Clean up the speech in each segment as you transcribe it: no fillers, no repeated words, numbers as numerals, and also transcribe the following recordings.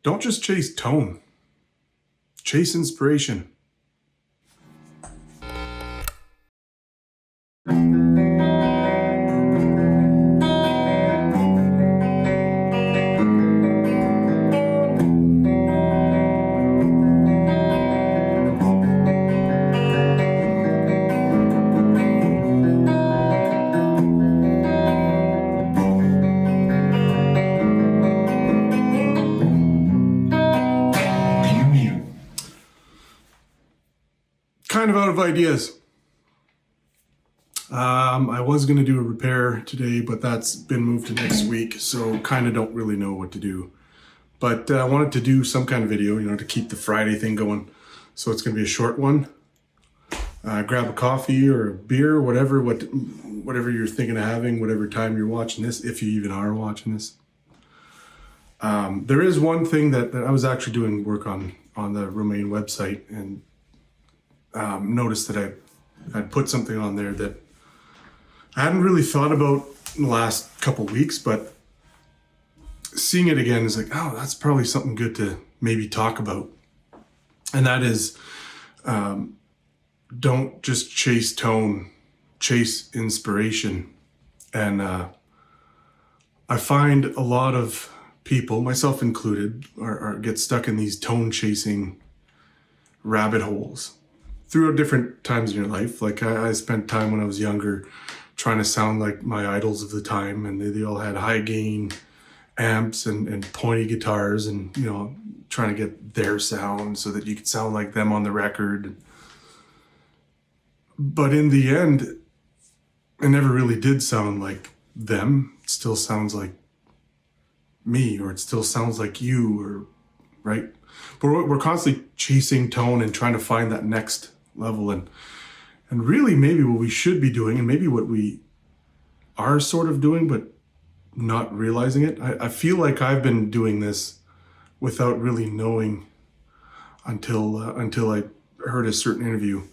Don't just chase tone, chase inspiration. Kind of out of ideas. I was going to do a repair today, but that's been moved to next week, so kind of don't really know what to do. But I wanted to do some kind of video, to keep the Friday thing going. So it's going to be a short one. Grab a coffee or a beer, whatever you're thinking of having, whatever time you're watching this, if you even are watching this. There is one thing that I was actually doing work on the Romain website, and noticed that I'd put something on there that I hadn't really thought about in the last couple weeks, but seeing it again is like, oh, that's probably something good to maybe talk about. And that is, don't just chase tone, chase inspiration. And I find a lot of people, myself included, are get stuck in these tone chasing rabbit holes throughout different times in your life. Like I spent time when I was younger trying to sound like my idols of the time, and they all had high gain amps and pointy guitars, and trying to get their sound so that you could sound like them on the record. But in the end, I never really did sound like them. It still sounds like me, or it still sounds like you, or right? But we're constantly chasing tone and trying to find that next level, and really maybe what we should be doing, and maybe what we are sort of doing but not realizing it. I feel like I've been doing this without really knowing until I heard a certain interview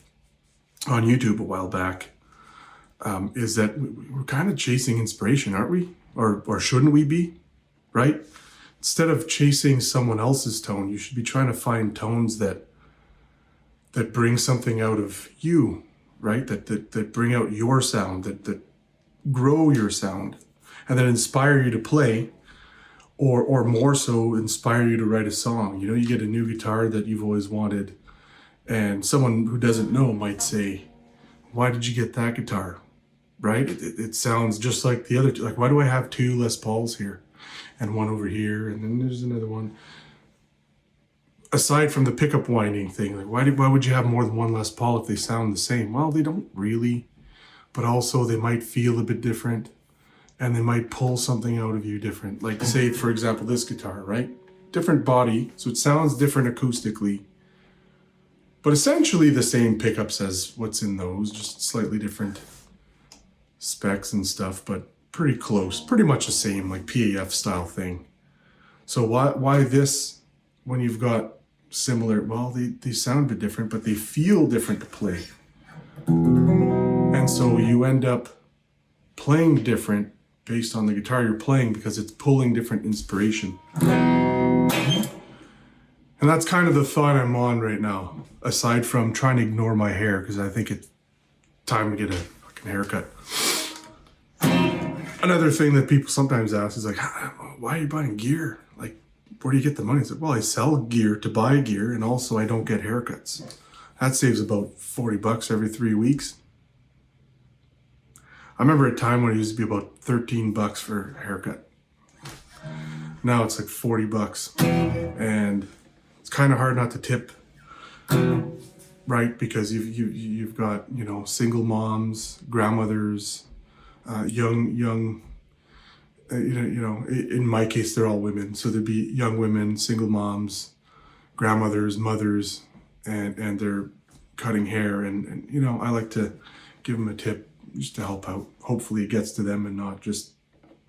on YouTube a while back, is that we're kind of chasing inspiration, aren't we? Or shouldn't we be, right? Instead of chasing someone else's tone, you should be trying to find tones that bring something out of you, right? That bring out your sound, that grow your sound, and that inspire you to play, or more so inspire you to write a song. You get a new guitar that you've always wanted, and someone who doesn't know might say, why did you get that guitar, right? It sounds just like the other two. Like, why do I have two Les Pauls here and one over here, and then there's another one? Aside from the pickup winding thing, like why would you have more than one Les Paul if they sound the same? Well, they don't really, but also they might feel a bit different, and they might pull something out of you different. Like, say, for example, this guitar, right? Different body, so it sounds different acoustically, but essentially the same pickups as what's in those, just slightly different specs and stuff, but pretty close, pretty much the same, like PAF style thing. So why this when you've got similar? Well, they sound a bit different, but they feel different to play. And so you end up playing different based on the guitar you're playing, because it's pulling different inspiration. And that's kind of the thought I'm on right now, aside from trying to ignore my hair, because I think it's time to get a fucking haircut. Another thing that people sometimes ask is like, why are you buying gear? Like, where do you get the money? It's like, well, I sell gear to buy gear, and also I don't get haircuts. That saves about $40 every 3 weeks. I remember a time when it used to be about $13 for a haircut. Now it's like $40, and it's kind of hard not to tip, right? Because you've got single moms, grandmothers, young. In my case, they're all women. So there'd be young women, single moms, grandmothers, mothers, and they're cutting hair. And I like to give them a tip just to help out. Hopefully it gets to them and not just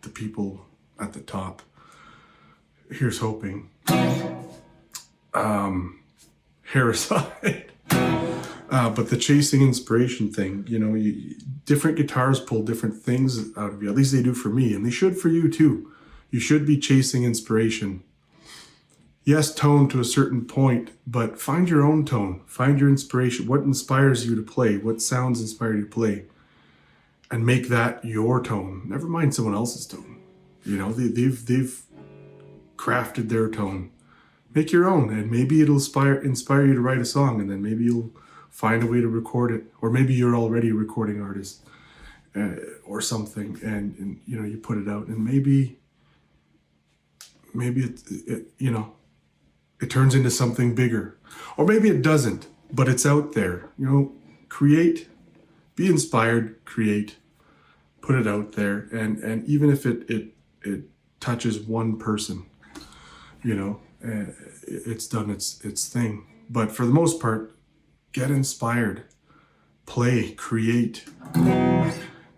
the people at the top. Here's hoping. Hair aside. But the chasing inspiration thing, different guitars pull different things out of you. At least they do for me, and they should for you too. You should be chasing inspiration. yes, tone to a certain point, but find your own tone. Find your inspiration. What inspires you to play? What sounds inspire you to play? And make that your tone. Never mind someone else's tone. You know, they've crafted their tone. Make your own, and maybe it'll inspire you to write a song, and then maybe you'll find a way to record it, or maybe you're already a recording artist or something, and you know, you put it out, and maybe it you know, it turns into something bigger, or maybe it doesn't, but it's out there. You know, create, be inspired, create, put it out there, and even if it touches one person, you know, it's done its thing. But for the most part, get inspired, play, create,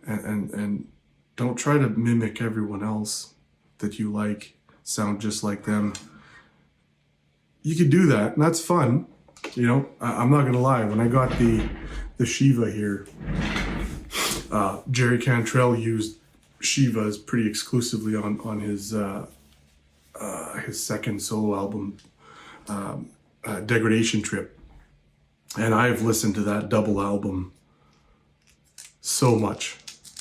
and don't try to mimic everyone else that you like, sound just like them. You can do that, and that's fun. You know, I'm not gonna lie, when I got the Shiva here, Jerry Cantrell used Shivas pretty exclusively on his second solo album, Degradation Trip. And I've listened to that double album so much.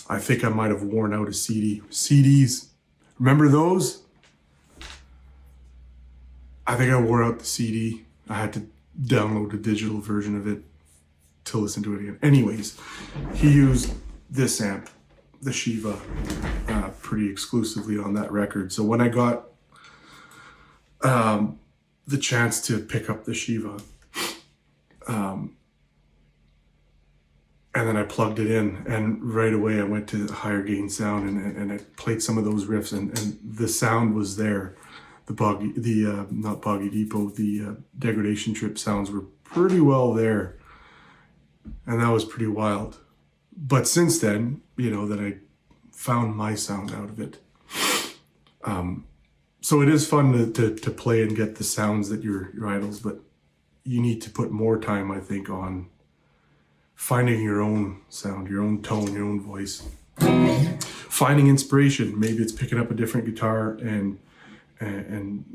I think I might have worn out a CD. CDs, remember those? I think I wore out the CD. I had to download a digital version of it to listen to it again. Anyways, he used this amp, the Shiva, pretty exclusively on that record. So when I got the chance to pick up the Shiva, and then I plugged it in, and right away I went to higher gain sound, and I played some of those riffs, and the sound was there. Not Boggy Depot, the Degradation Trip sounds were pretty well there, and that was pretty wild. But since then, you know, that I found my sound out of it. So it is fun to play and get the sounds that your idols, but you need to put more time, I think, on finding your own sound, your own tone, your own voice. Finding inspiration. Maybe it's picking up a different guitar and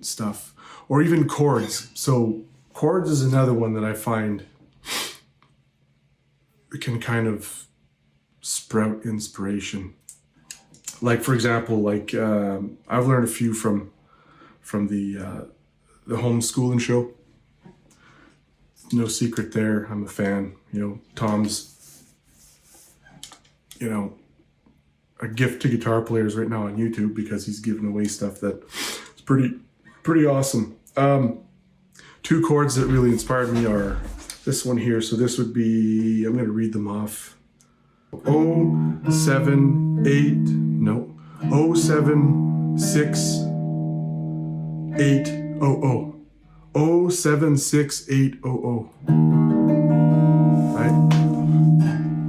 stuff, or even chords. So chords is another one that I find can kind of sprout inspiration. Like, for example, like I've learned a few from the homeschooling show. No secret there. I'm a fan. You know, Tom's, you know, a gift to guitar players right now on YouTube, because he's giving away stuff that is pretty awesome. Two chords that really inspired me are this one here. So this would be, I'm going to read them off. 0768000. 0768000. Right?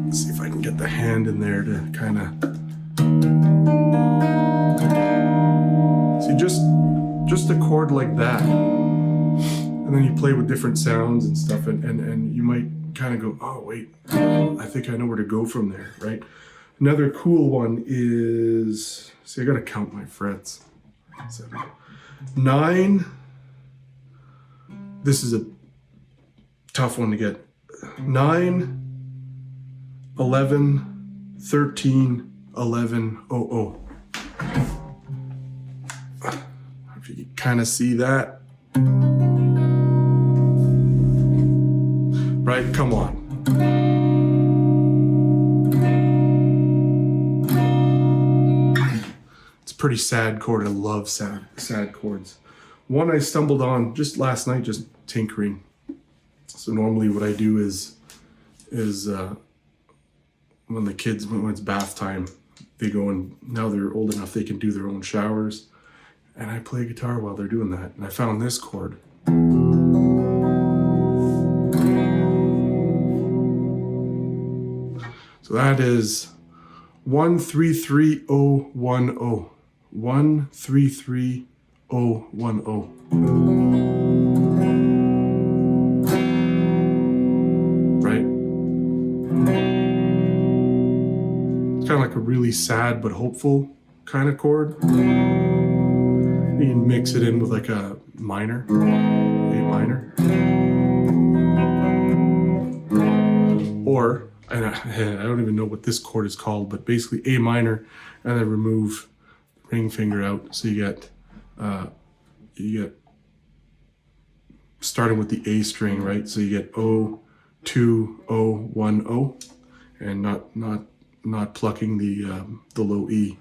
Let's see if I can get the hand in there to kind of see, just a chord like that, and then you play with different sounds and stuff, and you might kind of go, oh wait, I think I know where to go from there, right? Another cool one is, see, I gotta count my frets. 7, 9. This is a tough one to get. 9, 11, 13, 11, 00. If you can kind of see that. Right, come on. It's a pretty sad chord. I love sad chords. One I stumbled on just last night, just tinkering. So normally what I do is when it's bath time, they go, and now they're old enough they can do their own showers, and I play guitar while they're doing that. And I found this chord. So that is 133010. 133010. Right? It's kind of like a really sad but hopeful kind of chord. You can mix it in with like minor, A minor. Or, and I don't even know what this chord is called, but basically A minor, and then remove the ring finger out. So you get starting with the A string, right? So you get O, 2, O, 1, O, and not plucking the low E.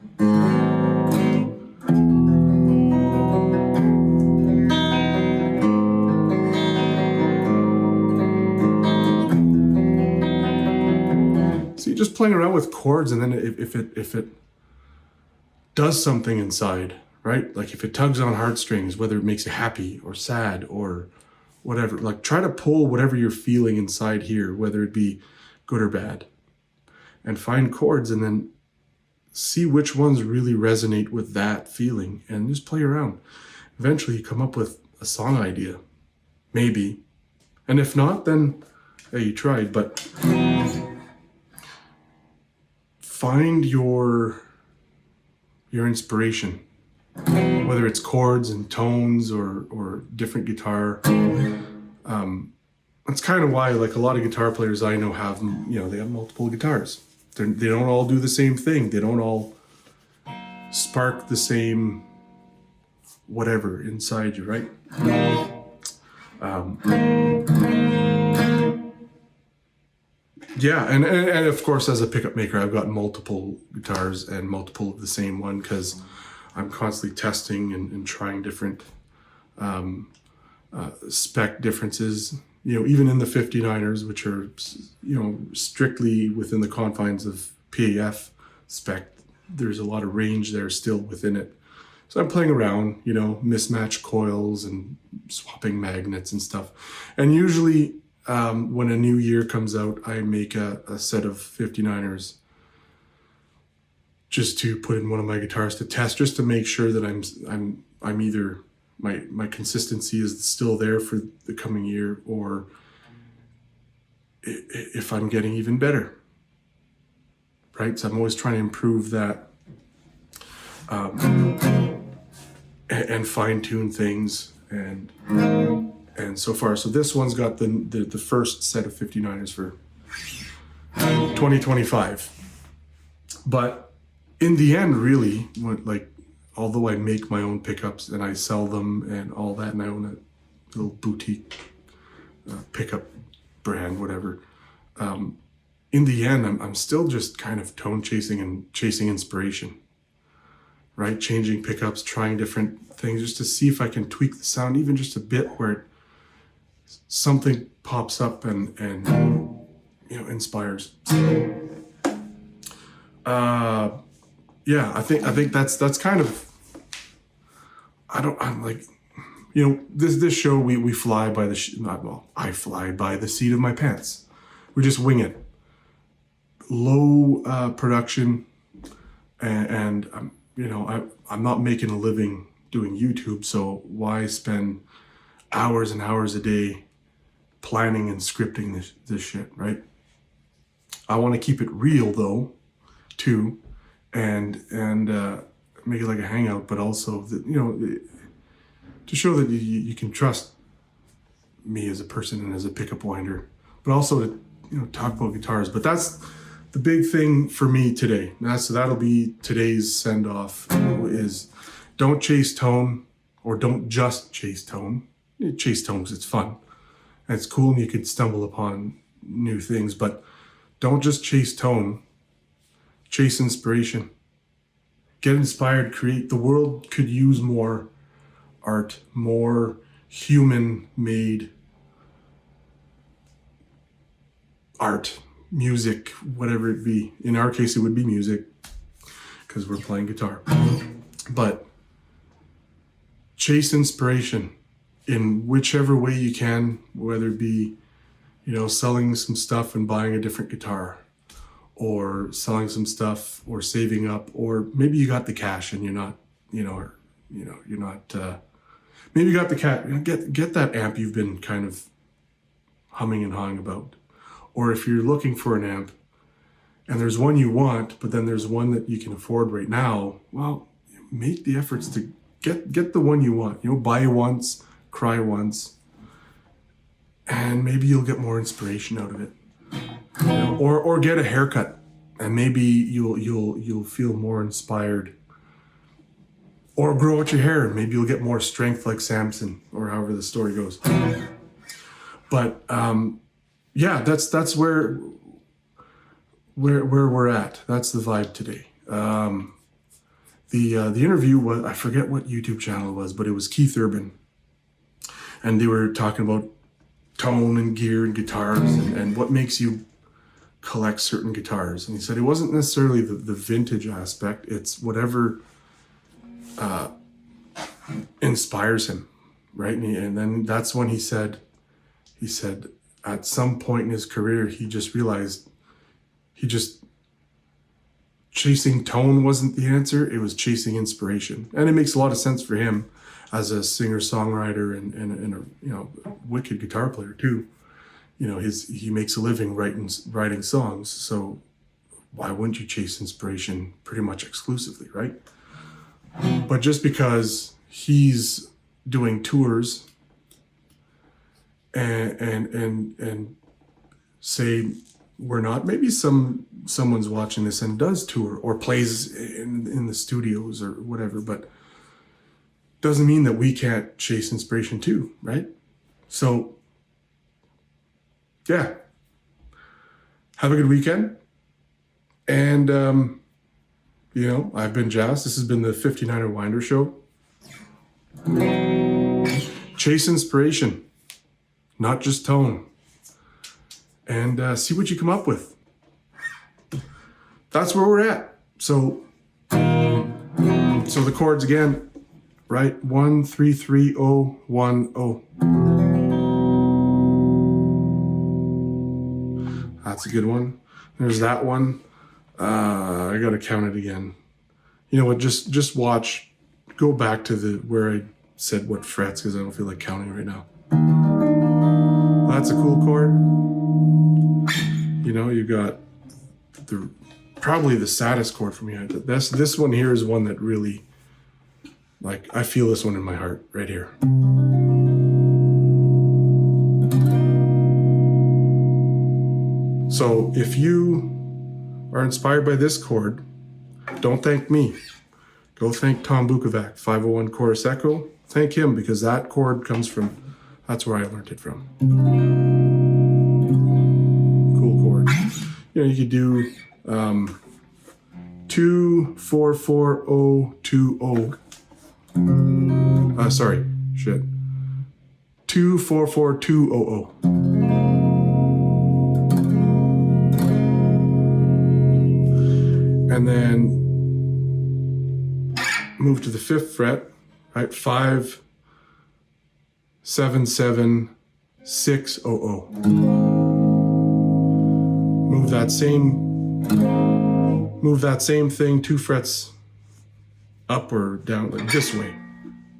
So you're just playing around with chords, and then if it does something inside, right? Like if it tugs on heartstrings, whether it makes you happy or sad or whatever, like try to pull whatever you're feeling inside here, whether it be good or bad, and find chords, and then see which ones really resonate with that feeling, and just play around. Eventually you come up with a song idea, maybe. And if not, then hey, you tried. But find your inspiration, whether it's chords and tones or different guitar. That's kind of why, like, a lot of guitar players I know have, they have multiple guitars. They don't all do the same thing. They don't all spark the same whatever inside you, right? Yeah, and of course, as a pickup maker, I've got multiple guitars and multiple of the same one, because I'm constantly testing and trying different spec differences. Even in the 59ers, which are, strictly within the confines of PAF spec, there's a lot of range there still within it. So I'm playing around, mismatched coils and swapping magnets and stuff. And usually when a new year comes out, I make a set of 59ers just to put in one of my guitars to test, just to make sure that I'm either my consistency is still there for the coming year, or if I'm getting even better, right? So I'm always trying to improve that and fine tune things, and so far. So this one's got the first set of 59ers for 2025. But in the end, really, although I make my own pickups and I sell them and all that, and I own a little boutique pickup brand, whatever, in the end, I'm still just kind of tone chasing and chasing inspiration, right? Changing pickups, trying different things just to see if I can tweak the sound even just a bit, where something pops up and inspires. Yeah, I think that's kind of, this show, we fly by I fly by the seat of my pants. We just wing it. Low production, and I'm not making a living doing YouTube, so why spend hours and hours a day planning and scripting this shit, right? I want to keep it real though, too, and make it like a hangout, but also to show that you can trust me as a person and as a pickup winder, but also to talk about guitars. But that's the big thing for me today. So that'll be today's send off, is don't chase tone, or don't just chase tone. Chase tone because it's fun and it's cool and you could stumble upon new things, but don't just chase tone. Chase inspiration. Get inspired, create. The world could use more art, more human-made art, music, whatever it be. In our case, it would be music because we're playing guitar. But chase inspiration in whichever way you can, whether it be, selling some stuff and buying a different guitar, or selling some stuff, or saving up, or maybe you got the cash and you're not, maybe you got the cash, get that amp you've been kind of humming and hawing about. Or if you're looking for an amp and there's one you want, but then there's one that you can afford right now, well, make the efforts to get the one you want. You know, buy once, cry once, and maybe you'll get more inspiration out of it. You know, or get a haircut, and maybe you'll feel more inspired. Or grow out your hair, maybe you'll get more strength like Samson, or however the story goes. But yeah, that's where we're at. That's the vibe today. The interview was, I forget what YouTube channel it was, but it was Keith Urban, and they were talking about tone and gear and guitars and what makes you collect certain guitars. And he said it wasn't necessarily the vintage aspect, it's whatever inspires him, right? And then that's when he said at some point in his career, he just realized chasing tone wasn't the answer, it was chasing inspiration. And it makes a lot of sense for him as a singer-songwriter and a, you know, wicked guitar player too. You know, he makes a living writing songs, so why wouldn't you chase inspiration pretty much exclusively, right? But just because he's doing tours and say we're not, maybe someone's watching this and does tour or plays in the studios or whatever, but doesn't mean that we can't chase inspiration too, right? So yeah, have a good weekend. And you know, I've been Jas. This has been the 59er Winder Show. Chase inspiration, not just tone, and see what you come up with. That's where we're at. So the chords again, right? 1 3 3 0 1 0. That's a good one. There's that one. I gotta count it again. You know what? Just watch. Go back to where I said what frets, because I don't feel like counting right now. That's a cool chord. You know, you got probably the saddest chord for me. This one here is one that really, like, I feel this one in my heart right here. So if you are inspired by this chord, don't thank me. Go thank Tom Bukovac, 501 Chorus Echo. Thank him, because that chord comes from, that's where I learned it from. Cool chord. You know, you could do 2 4 4 0 2 0. Sorry, shit. 2 4 4 2 0 0. And then move to the 5th fret, right? 5 7 7 6 0 0. Move that same thing 2 frets up or down, like this way,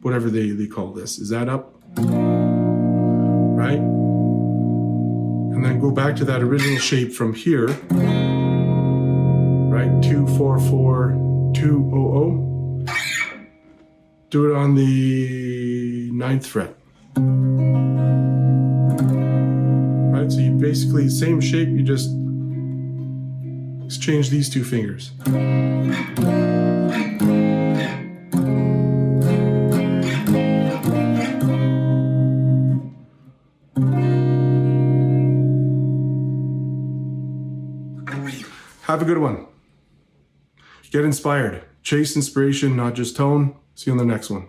whatever they call this. Is that up? Right? And then go back to that original shape from here. Right, 2 4 4 2 0 0. Do it on the 9th fret. Right, so you basically same shape. You just exchange these 2 fingers. Have a good one. Get inspired. Chase inspiration, not just tone. See you on the next one.